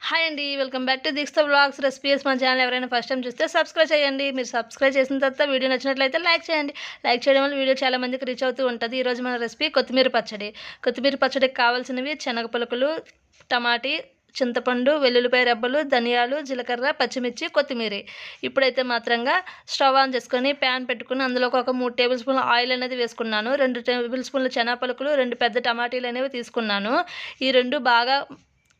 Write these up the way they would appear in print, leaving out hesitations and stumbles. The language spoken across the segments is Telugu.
హాయ్ అండి, welcome back to Deeksha vlogs recipes. మన ఛానల్ ఎవరైనా ఫస్ట్ టైం చూస్తే సబ్స్క్రైబ్ చేయండి. మీరు సబ్స్క్రైబ్ చేసిన తర్వాత వీడియో నచ్చినట్లయితే లైక్ చేయండి. లైక్ చేయడం వల్ల వీడియో చాలా మందికి రీచ్ అవుతూ ఉంటుంది. ఈరోజు మన రెసిపీ కొత్తిమీర పచ్చడి. కొత్తిమీర పచ్చడికి కావాల్సినవి శనగ పలుకులు, టమాటీ, చింతపండు, వెల్లుల్లిపాయ రెబ్బలు, ధనియాలు, జీలకర్ర, పచ్చిమిర్చి, కొత్తిమీర. ఇప్పుడైతే మాత్రంగా స్టవ్ ఆన్ చేసుకొని ప్యాన్ పెట్టుకుని అందులోకి ఒక 3 టేబుల్ స్పూన్ల ఆయిల్ అనేది వేసుకున్నాను. 2 టేబుల్ స్పూన్ల శనగ పలుకులు, 2 పెద్ద టమాటీలు అనేవి తీసుకున్నాను. ఈ 2 బాగా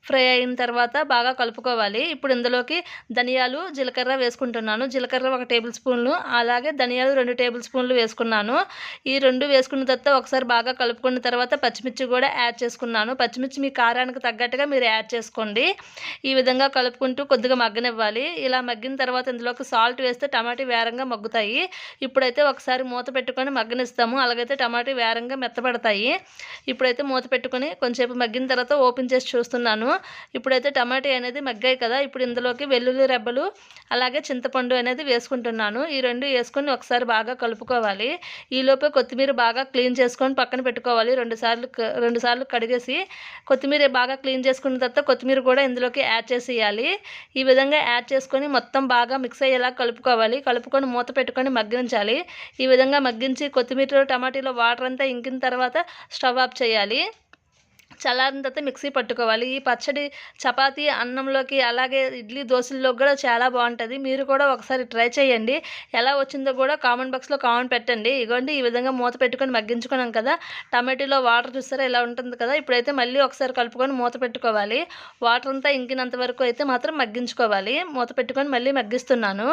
ఫ్రై అయిన తర్వాత బాగా కలుపుకోవాలి. ఇప్పుడు ఇందులోకి ధనియాలు, జీలకర్ర వేసుకుంటున్నాను. జీలకర్ర 1 టేబుల్ స్పూన్లు, అలాగే ధనియాలు 2 టేబుల్ స్పూన్లు వేసుకున్నాను. ఈ 2 వేసుకున్న తర్వాత ఒకసారి బాగా కలుపుకున్న తర్వాత పచ్చిమిర్చి కూడా యాడ్ చేసుకున్నాను. పచ్చిమిర్చి మీ కారానికి తగ్గట్టుగా మీరు యాడ్ చేసుకోండి. ఈ విధంగా కలుపుకుంటూ కొద్దిగా మగ్గనివ్వాలి. ఇలా మగ్గిన తర్వాత ఇందులోకి సాల్ట్ వేస్తే టమాటీ వేరంగా మగ్గుతాయి. ఇప్పుడైతే ఒకసారి మూత పెట్టుకొని మగ్గనిస్తాము. అలాగైతే టమాటీ వేరంగా మెత్తపడతాయి. ఇప్పుడైతే మూత పెట్టుకొని కొంచెంసేపు మగ్గిన తర్వాత ఓపెన్ చేసి చూస్తున్నాను. ఇప్పుడైతే టమాటా అనేది మగ్గాయి కదా. ఇప్పుడు ఇందులోకి వెల్లుల్లి రెబ్బలు అలాగే చింతపండు అనేది వేసుకుంటున్నాను. ఈ 2 వేసుకొని ఒకసారి బాగా కలుపుకోవాలి. ఈలోపే కొత్తిమీర బాగా క్లీన్ చేసుకొని పక్కన పెట్టుకోవాలి. 2 సార్లు కడిగేసి కొత్తిమీర బాగా క్లీన్ చేసుకున్న తర్వాత కొత్తిమీర కూడా ఇందులోకి యాడ్ చేసేయాలి. ఈ విధంగా యాడ్ చేసుకొని మొత్తం బాగా మిక్స్ అయ్యేలా కలుపుకోవాలి. కలుపుకొని మూత పెట్టుకొని మగ్గించాలి. ఈ విధంగా మగ్గించి కొత్తిమీరలో టమాటీలో వాటర్ అంతా ఇంకిన తర్వాత స్టవ్ ఆఫ్ చేయాలి. చల్లారిన తర్వాత మిక్సీ పట్టుకోవాలి. ఈ పచ్చడి చపాతీ, అన్నంలోకి అలాగే ఇడ్లీ, దోశల్లోకి కూడా చాలా బాగుంటుంది. మీరు కూడా ఒకసారి ట్రై చేయండి. ఎలా వచ్చిందో కూడా కామెంట్ బాక్స్లో కామెంట్ పెట్టండి. ఇగోండి ఈ విధంగా మూత పెట్టుకొని మగ్గించుకున్నాం కదా. టమాటీలో వాటర్ చూస్తారా ఇలా ఉంటుంది కదా. ఇప్పుడైతే మళ్ళీ ఒకసారి కలుపుకొని మూత పెట్టుకోవాలి. వాటర్ అంతా ఇంకినంత వరకు అయితే మాత్రం మగ్గించుకోవాలి. మూత పెట్టుకొని మళ్ళీ మగ్గిస్తున్నాను.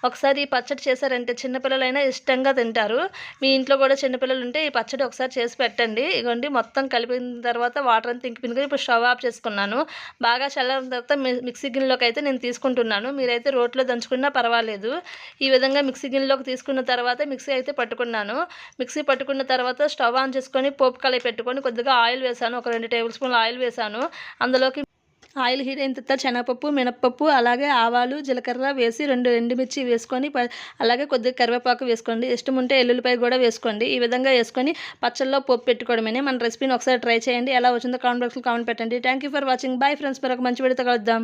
ఒకసారి ఈ పచ్చడి చేశారంటే చిన్నపిల్లలైనా ఇష్టంగా తింటారు. మీ ఇంట్లో కూడా చిన్నపిల్లలు ఉంటే ఈ పచ్చడి ఒకసారి చేసి పెట్టండి. ఇగోండి మొత్తం కలిపిన తర్వాత వాటర్ అంతా ఇంకిపోయింది కదా. ఇప్పుడు స్టవ్ ఆఫ్ చేసుకున్నాను. బాగా చల్లారిన తర్వాత మిక్సీ గిన్నెలోకి అయితే నేను తీసుకుంటున్నాను. మీరైతే రోట్లో దంచుకున్నా పర్వాలేదు. ఈ విధంగా మిక్సీ గిన్నెలోకి తీసుకున్న తర్వాత మిక్సీ అయితే పట్టుకున్నాను. మిక్సీ పట్టుకున్న తర్వాత స్టవ్ ఆన్ చేసుకొని పోపు కళాయి పెట్టుకొని కొద్దిగా ఆయిల్ వేసాను. ఒక 2 టేబుల్ స్పూన్ల ఆయిల్ వేసాను. అందులోకి ఆయిల్ హీట్ అయిన తర్వాత శనగపప్పు, మినపప్పు, అలాగే ఆవాలు, జీలకర్ర వేసి 2 ఎండుమిర్చి వేసుకొని అలాగే కొద్దిగా కరివేపాకు వేసుకోండి. ఇష్టం ఉంటే ఎల్లుల్లిపాయ కూడా వేసుకోండి. ఈ విధంగా వేసుకొని పచ్చళ్ళలో పోపు పెట్టుకోవడమే. మన రెసిపీని ఒకసారి ట్రై చేయండి. ఎలా వచ్చిందో కామెంట్ బాక్స్లో కామెంట్ పెట్టండి. Thank you for watching. Bye friends. మరొక మంచి వీడియోతో కలుద్దాం.